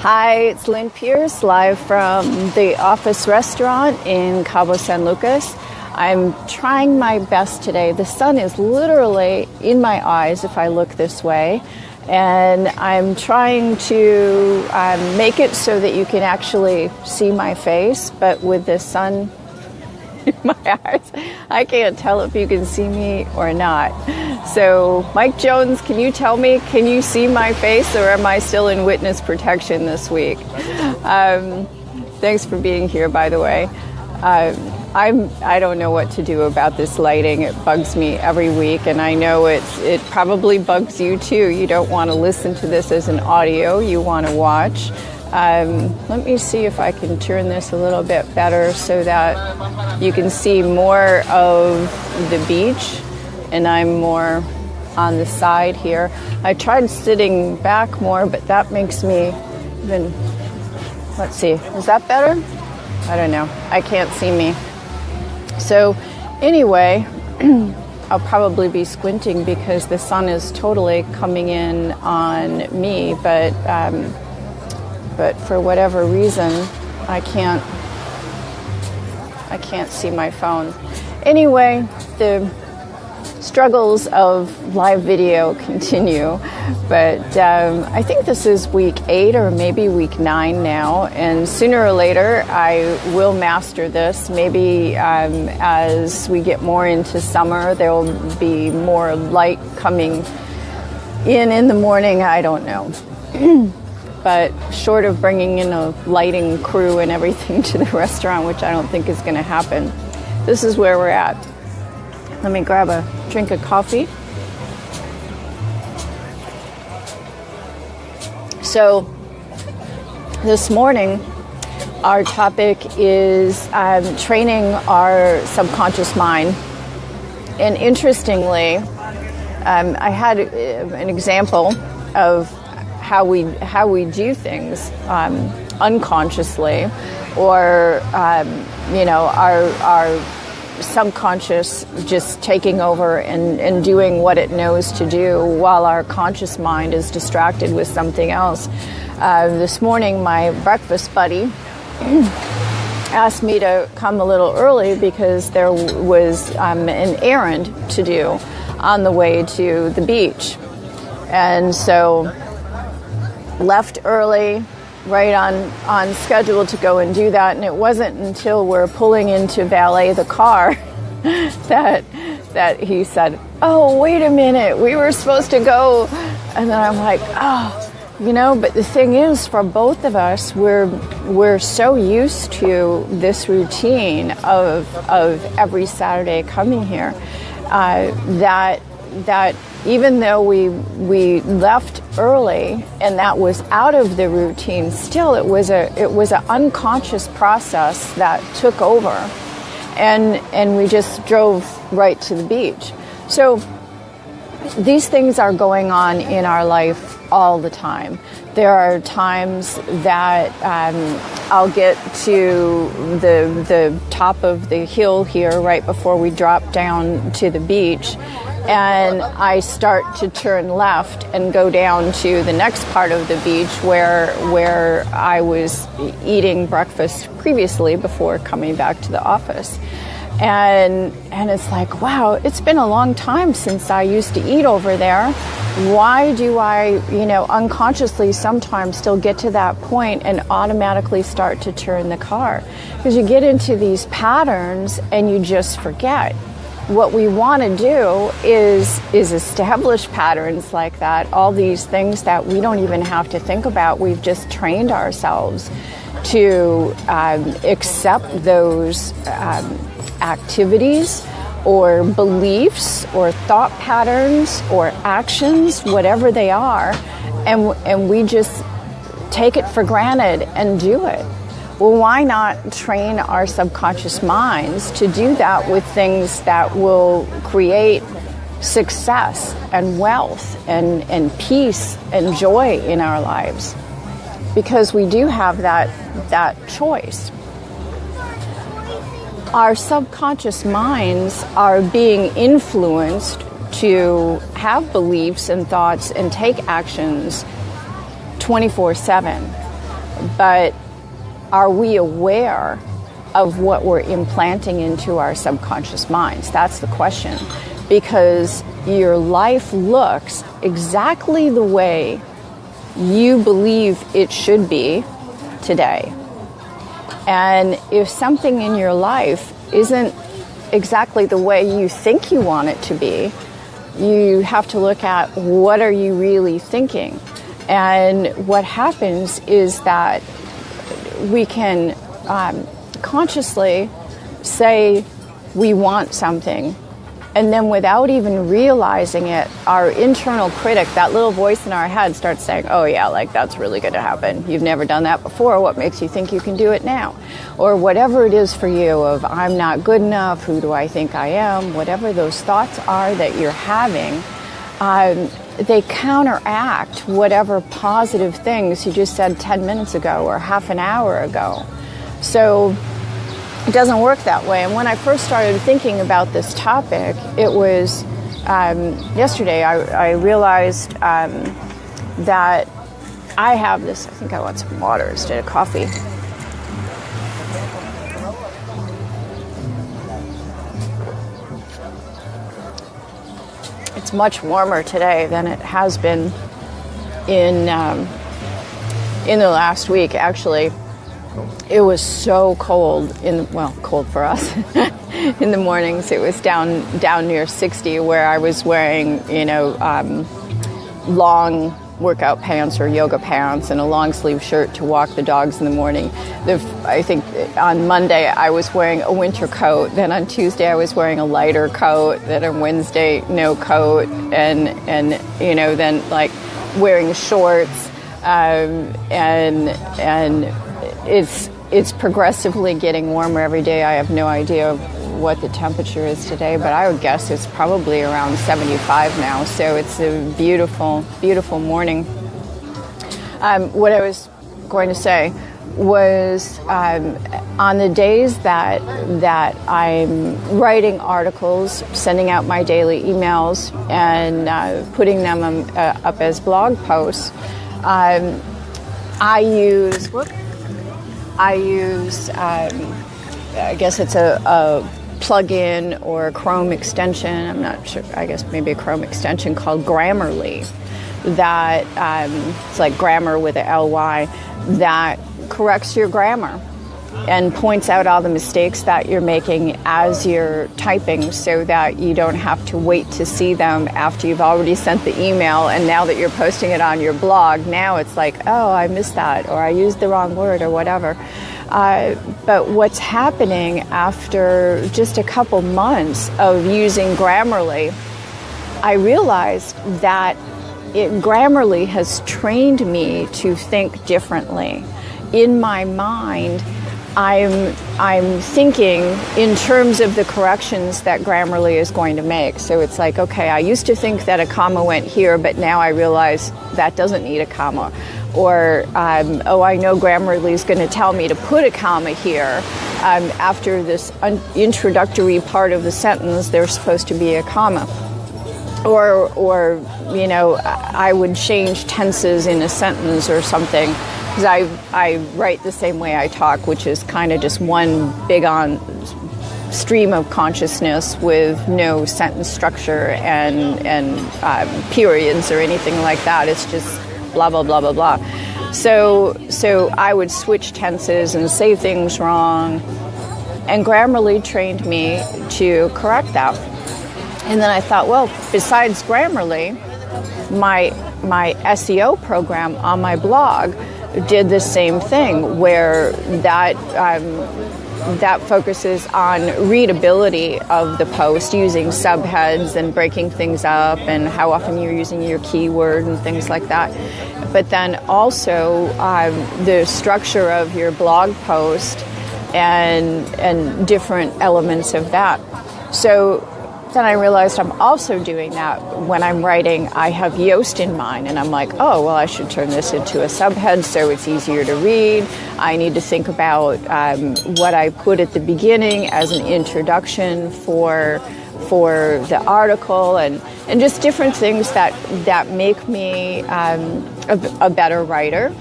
Hi, it's Lynn Pierce, live from the Office Restaurant in Cabo San Lucas. I'm trying my best today. The sun is literally in my eyes if I look this way, and I'm trying to make it so that you can actually see my face, but with the sun in my eyes, I can't tell if you can see me or not. So, Mike Jones, can you tell me, can you see my face, or am I still in witness protection this week? Thanks for being here, by the way. I don't know what to do about this lighting. It bugs me every week, and I know it probably bugs you too. You don't want to listen to this as an audio. You want to watch. Let me see if I can turn this a little bit better so that you can see more of the beach, and I'm more on the side here. I tried sitting back more, but that makes me even, let's see, is that better? I don't know. I can't see me. So anyway, I'll probably be squinting because the sun is totally coming in on me, but for whatever reason, I can't see my phone. Anyway, the struggles of live video continue, but I think this is week 8 or maybe week 9 now, and sooner or later I will master this. Maybe as we get more into summer, there will be more light coming in the morning. I don't know. But short of bringing in a lighting crew and everything to the restaurant, which I don't think is going to happen, this is where we're at. Let me grab a drink of coffee. So this morning, our topic is training our subconscious mind. And interestingly, I had an example of how we do things unconsciously, or our subconscious just taking over and doing what it knows to do while our conscious mind is distracted with something else. This morning, my breakfast buddy asked me to come a little early because there was an errand to do on the way to the beach. And so left early, right on schedule to go and do that, and it wasn't until we're pulling in to valet the car that he said, "Oh, wait a minute, we were supposed to go." And then I'm like, but the thing is, for both of us, we're so used to this routine of every Saturday coming here that even though we left early and that was out of the routine, still it was an unconscious process that took over, and we just drove right to the beach. So these things are going on in our life all the time. There are times that I'll get to the top of the hill here right before we drop down to the beach, and I start to turn left and go down to the next part of the beach where I was eating breakfast previously before coming back to the office. And it's like, wow, it's been a long time since I used to eat over there. Why do I, unconsciously sometimes still get to that point and automatically start to turn the car? Because you get into these patterns and you just forget. What we want to do is establish patterns like that, all these things that we don't even have to think about. We've just trained ourselves to accept those activities or beliefs or thought patterns or actions, whatever they are, and we just take it for granted and do it. Well, why not train our subconscious minds to do that with things that will create success and wealth and peace and joy in our lives? Because we do have that choice. Our subconscious minds are being influenced to have beliefs and thoughts and take actions 24/7. but are we aware of what we're implanting into our subconscious minds? That's the question. Because your life looks exactly the way you believe it should be today. And if something in your life isn't exactly the way you think you want it to be, you have to look at what are you really thinking. And what happens is that we can consciously say we want something, and then without even realizing it, our internal critic, that little voice in our head, starts saying, oh yeah, like that's really going to happen. You've never done that before. What makes you think you can do it now? Or whatever it is for you of I'm not good enough, who do I think I am? Whatever those thoughts are that you're having, they counteract whatever positive things you just said 10 minutes ago or half an hour ago. So it doesn't work that way. And when I first started thinking about this topic, it was yesterday I realized that I have this, I think I want some water instead of coffee. It's much warmer today than it has been in the last week. Actually, it was so cold cold for us in the mornings. It was down near 60, where I was wearing, long workout pants or yoga pants and a long sleeve shirt to walk the dogs in the morning. I think on Monday I was wearing a winter coat. Then on Tuesday I was wearing a lighter coat. Then on Wednesday no coat, and then like wearing shorts. And it's progressively getting warmer every day. I have no idea what the temperature is today, but I would guess it's probably around 75 now. So it's a beautiful, beautiful morning. What I was going to say was on the days that I'm writing articles, sending out my daily emails, and putting them up as blog posts, I use, I guess it's a plug-in or a Chrome extension, I'm not sure, I guess maybe a Chrome extension called Grammarly, that it's like grammar with a L-Y, that corrects your grammar and points out all the mistakes that you're making as you're typing, so that you don't have to wait to see them after you've already sent the email, and now that you're posting it on your blog, now it's like, oh, I missed that, or I used the wrong word, or whatever. But what's happening after just a couple months of using Grammarly, I realized that Grammarly has trained me to think differently. In my mind, I'm thinking in terms of the corrections that Grammarly is going to make. So it's like, okay, I used to think that a comma went here, but now I realize that doesn't need a comma. Or, I know Grammarly is going to tell me to put a comma here. After this introductory part of the sentence, there's supposed to be a comma. Or I would change tenses in a sentence or something. Because I write the same way I talk, which is kind of just one big on stream of consciousness with no sentence structure and periods or anything like that. It's just blah, blah, blah, blah, blah. So I would switch tenses and say things wrong. And Grammarly trained me to correct that. And then I thought, well, besides Grammarly, my SEO program on my blog did the same thing, where that focuses on readability of the post, using subheads and breaking things up, and how often you're using your keyword and things like that. But then also the structure of your blog post and different elements of that. So then I realized I'm also doing that when I'm writing. I have Yoast in mind, and I'm like, oh, well, I should turn this into a subhead so it's easier to read. I need to think about what I put at the beginning as an introduction for the article, and just different things that make me a better writer.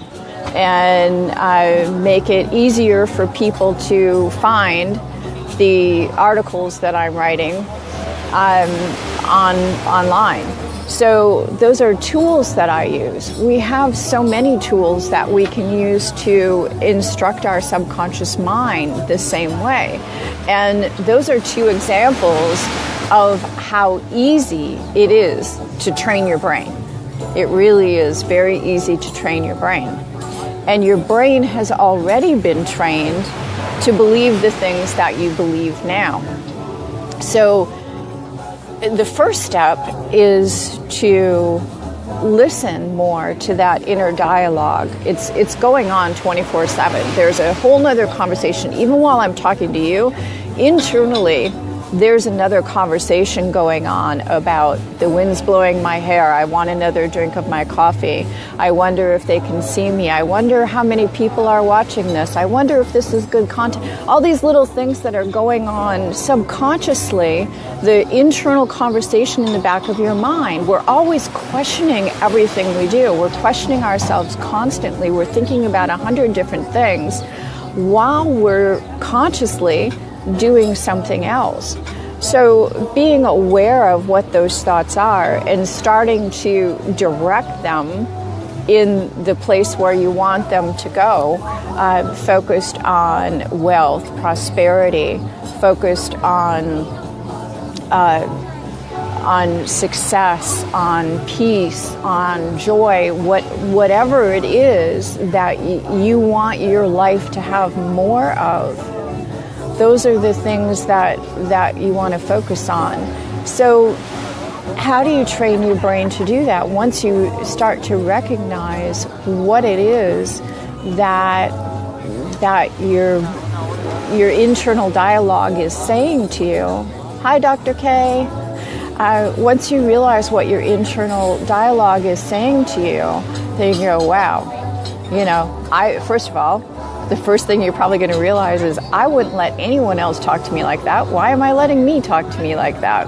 and make it easier for people to find the articles that I'm writing online. So those are tools that I use. We have so many tools that we can use to instruct our subconscious mind the same way. And those are two examples of how easy it is to train your brain. It really is very easy to train your brain. And your brain has already been trained to believe the things that you believe now. So the first step is to listen more to that inner dialogue. It's going on 24/7. There's a whole nother conversation. Even while I'm talking to you, internally, there's another conversation going on about the wind's blowing my hair. I want another drink of my coffee. I wonder if they can see me. I wonder how many people are watching this. I wonder if this is good content. All these little things that are going on subconsciously, the internal conversation in the back of your mind. We're always questioning everything we do. We're questioning ourselves constantly. We're thinking about 100 different things while we're consciously doing something else. So being aware of what those thoughts are and starting to direct them in the place where you want them to go, focused on wealth, prosperity, focused on success, on peace, on joy, whatever it is that you want your life to have more of. Those are the things that you want to focus on. So how do you train your brain to do that? Once you start to recognize what it is that your internal dialogue is saying to you. Hi, Dr. K. Once you realize what your internal dialogue is saying to you, then you go, wow, first of all, the first thing you're probably going to realize is I wouldn't let anyone else talk to me like that. Why am I letting me talk to me like that?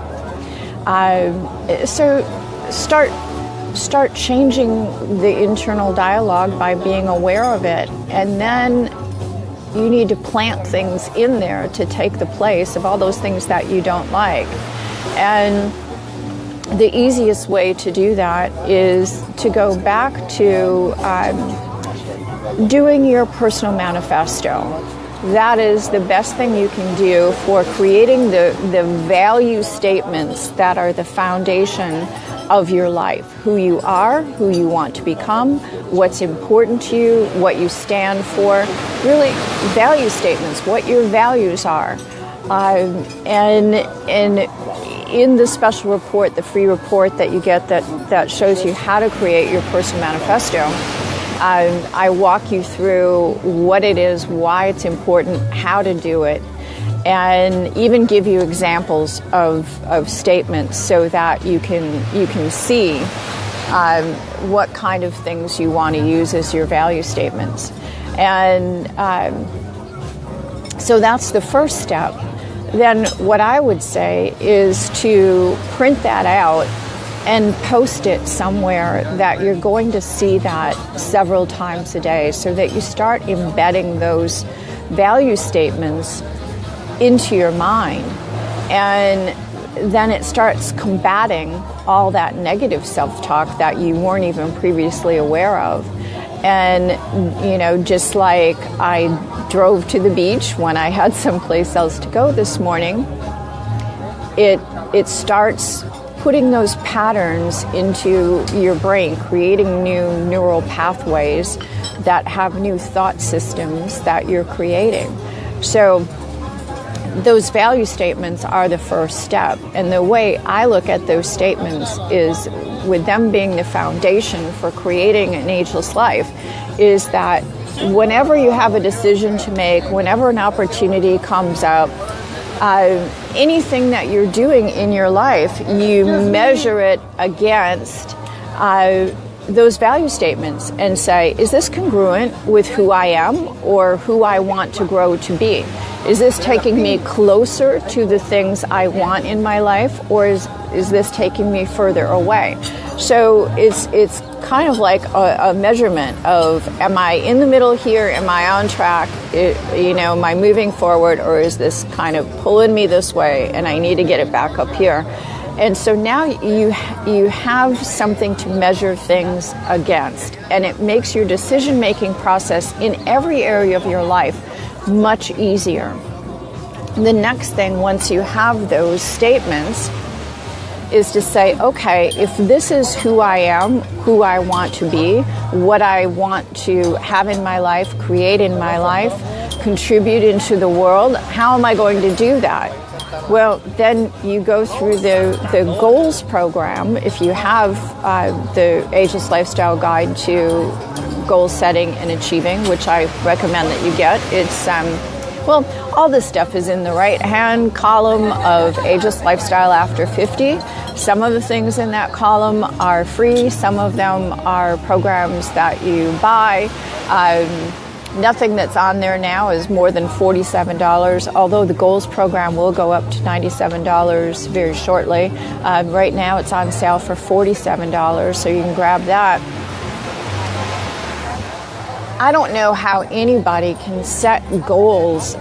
So start changing the internal dialogue by being aware of it. And then you need to plant things in there to take the place of all those things that you don't like. And the easiest way to do that is to go back to doing your personal manifesto. That is the best thing you can do for creating the value statements that are the foundation of your life. Who you are, who you want to become, what's important to you, what you stand for. Really, value statements, what your values are. And in the special report, the free report that you get that shows you how to create your personal manifesto, I walk you through what it is, why it's important, how to do it, and even give you examples of statements so that you can see what kind of things you want to use as your value statements. And so that's the first step. Then what I would say is to print that out and post it somewhere that you're going to see that several times a day, so that you start embedding those value statements into your mind. And then it starts combating all that negative self-talk that you weren't even previously aware of. And, just like I drove to the beach when I had someplace else to go this morning, it starts putting those patterns into your brain, creating new neural pathways that have new thought systems that you're creating. So those value statements are the first step. And the way I look at those statements is, with them being the foundation for creating an ageless life, is that whenever you have a decision to make, whenever an opportunity comes up, anything that you're doing in your life, you measure it against those value statements and say, is this congruent with who I am or who I want to grow to be? Is this taking me closer to the things I want in my life, or is this taking me further away? So it's kind of like a measurement of, am I in the middle here? Am I on track? Am I moving forward, or is this kind of pulling me this way and I need to get it back up here? And so now you have something to measure things against, and it makes your decision-making process in every area of your life much easier. The next thing, once you have those statements, is to say, okay, if this is who I am, who I want to be, what I want to have in my life, create in my life, contribute into the world, how am I going to do that? Well, then you go through the goals program. If you have the Ageless Lifestyle Guide to Goal Setting and Achieving, which I recommend that you get, it's all this stuff is in the right-hand column of Ageless Lifestyle After 50. Some of the things in that column are free. Some of them are programs that you buy. Nothing that's on there now is more than $47, although the Goals program will go up to $97 very shortly. Right now it's on sale for $47, so you can grab that. I don't know how anybody can set goals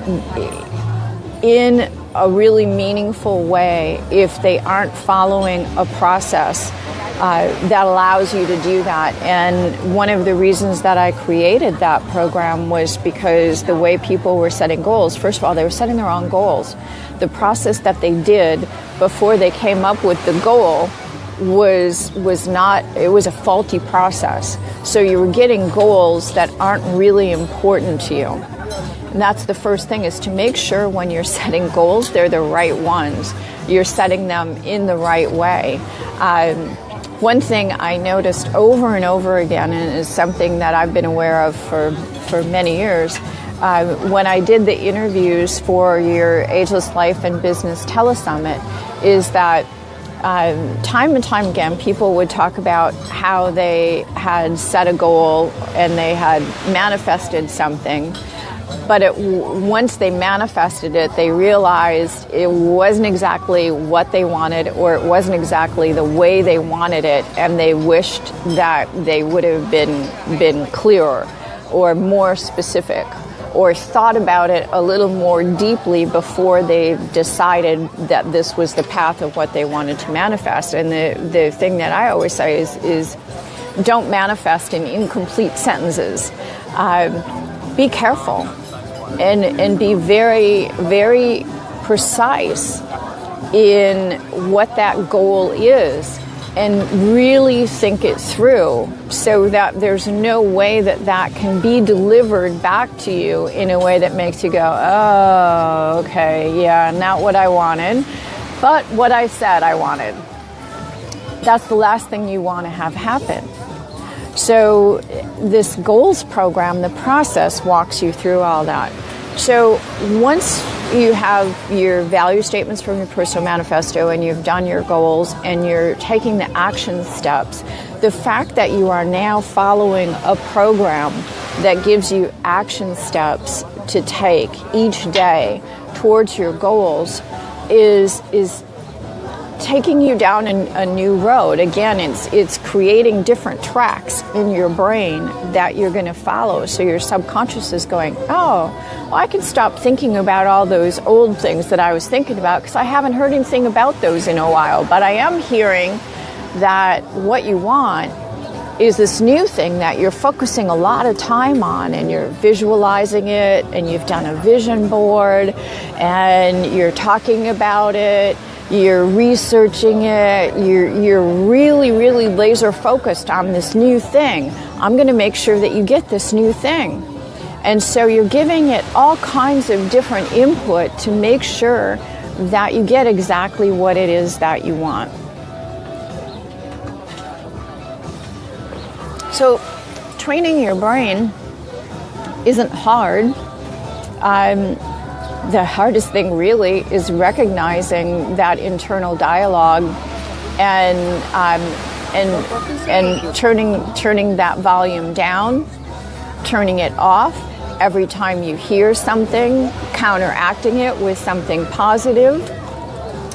in a really meaningful way if they aren't following a process that allows you to do that. And one of the reasons that I created that program was because the way people were setting goals, first of all, they were setting the wrong goals. The process that they did before they came up with the goal was a faulty process. So you were getting goals that aren't really important to you. And that's the first thing, is to make sure when you're setting goals, they're the right ones. You're setting them in the right way. One thing I noticed over and over again, and is something that I've been aware of for many years, when I did the interviews for your Ageless Life and Business Telesummit, is that time and time again, people would talk about how they had set a goal and they had manifested something. But once they manifested it, they realized it wasn't exactly what they wanted, or it wasn't exactly the way they wanted it, and they wished that they would have been clearer or more specific, or thought about it a little more deeply before they decided that this was the path of what they wanted to manifest. And the thing that I always say is don't manifest in incomplete sentences. Be careful and be very, very precise in what that goal is, and really think it through so that there's no way that can be delivered back to you in a way that makes you go, oh, okay, yeah, not what I wanted, but what I said I wanted. That's the last thing you want to have happen. So this goals program, the process walks you through all that. So once you have your value statements from your personal manifesto and you've done your goals and you're taking the action steps, the fact that you are now following a program that gives you action steps to take each day towards your goals is taking you down a new road. Again, it's creating different tracks in your brain that you're going to follow. So your subconscious is going, oh, well, I can stop thinking about all those old things that I was thinking about because I haven't heard anything about those in a while. But I am hearing that what you want is this new thing that you're focusing a lot of time on, and you're visualizing it, and you've done a vision board, and you're talking about it, you're researching it, you're really, really laser focused on this new thing. I'm going to make sure that you get this new thing. And so you're giving it all kinds of different input to make sure that you get exactly what it is that you want. So training your brain isn't hard. The hardest thing really is recognizing that internal dialogue and turning that volume down, turning it off every time you hear something, counteracting it with something positive,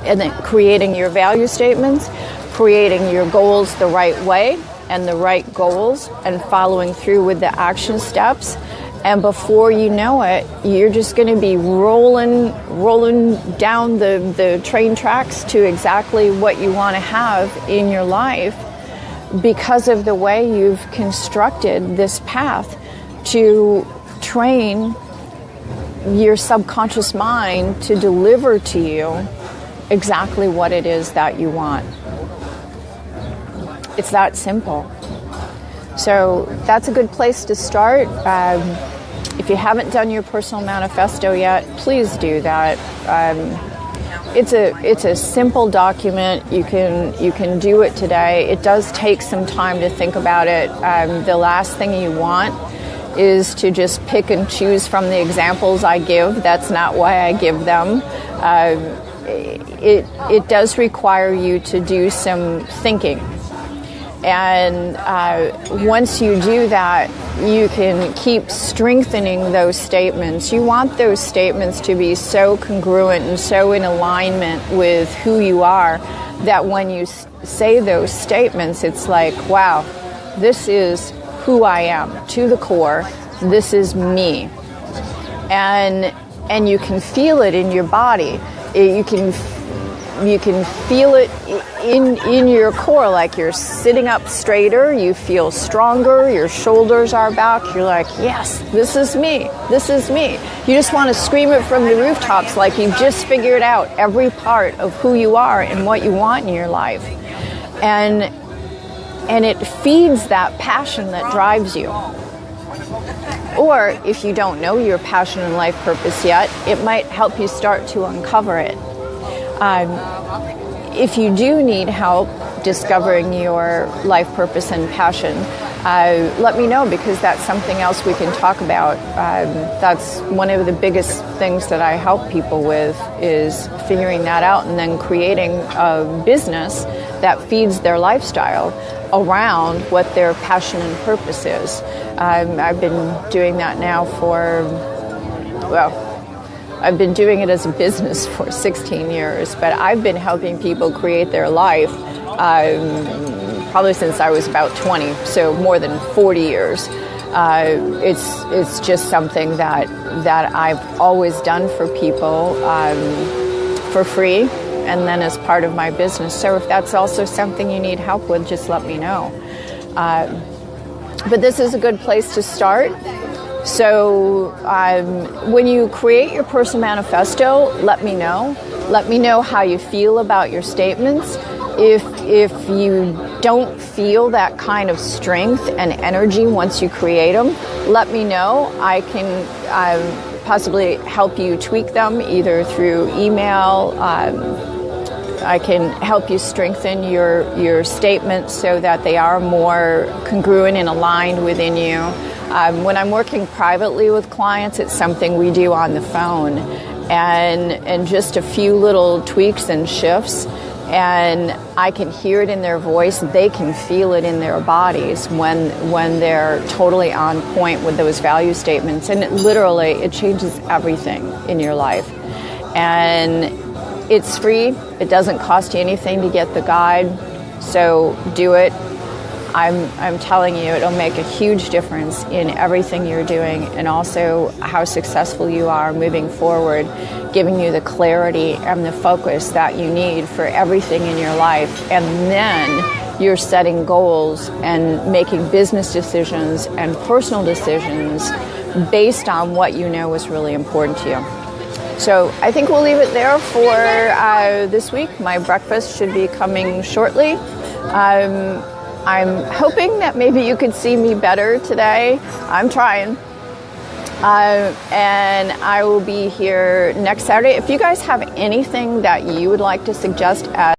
and then creating your value statements. creating your goals the right way and the right goals and following through with the action steps. And before you know it, you're just going to be rolling down the train tracks to exactly what you want to have in your life, because of the way you've constructed this path to train your subconscious mind to deliver to you exactly what it is that you want. It's that simple. So that's a good place to start. If you haven't done your personal manifesto yet, please do that. It's a simple document. You can do it today. It does take some time to think about it. The last thing you want is to just pick and choose from the examples I give. That's not why I give them. It does require you to do some thinking. And once you do that, you can keep strengthening those statements. You want those statements to be so congruent and so in alignment with who you are that when you say those statements, it's like, wow, this is who I am to the core. This is me. And you can feel it in your body. You can feel it in your core, like you're sitting up straighter, you feel stronger, your shoulders are back, you're like, yes, this is me, this is me. You just want to scream it from the rooftops like you've just figured out every part of who you are and what you want in your life. And it feeds that passion that drives you. Or if you don't know your passion and life purpose yet, it might help you start to uncover it. If you do need help discovering your life purpose and passion, let me know, because that's something else we can talk about. That's one of the biggest things that I help people with, is figuring that out and then creating a business that feeds their lifestyle around what their passion and purpose is. I've been doing that now for, I've been doing it as a business for 16 years, but I've been helping people create their life probably since I was about 20, so more than 40 years. It's just something that I've always done for people for free, and then as part of my business. So if that's also something you need help with, just let me know. But this is a good place to start. So when you create your personal manifesto, let me know. Let me know how you feel about your statements. If you don't feel that kind of strength and energy once you create them, let me know. I can possibly help you tweak them either through email. I can help you strengthen your statements so that they are more congruent and aligned within you. When I'm working privately with clients, it's something we do on the phone, and just a few little tweaks and shifts, and I can hear it in their voice. They can feel it in their bodies when they're totally on point with those value statements, and it changes everything in your life. And it's free. It doesn't cost you anything to get the guide, so do it. I'm telling you, it'll make a huge difference in everything you're doing, and also how successful you are moving forward, giving you the clarity and the focus that you need for everything in your life. And then you're setting goals and making business decisions and personal decisions based on what you know is really important to you. So I think we'll leave it there for this week. My breakfast should be coming shortly. I'm hoping that maybe you could see me better today. I'm trying. And I will be here next Saturday. If you guys have anything that you would like to suggest as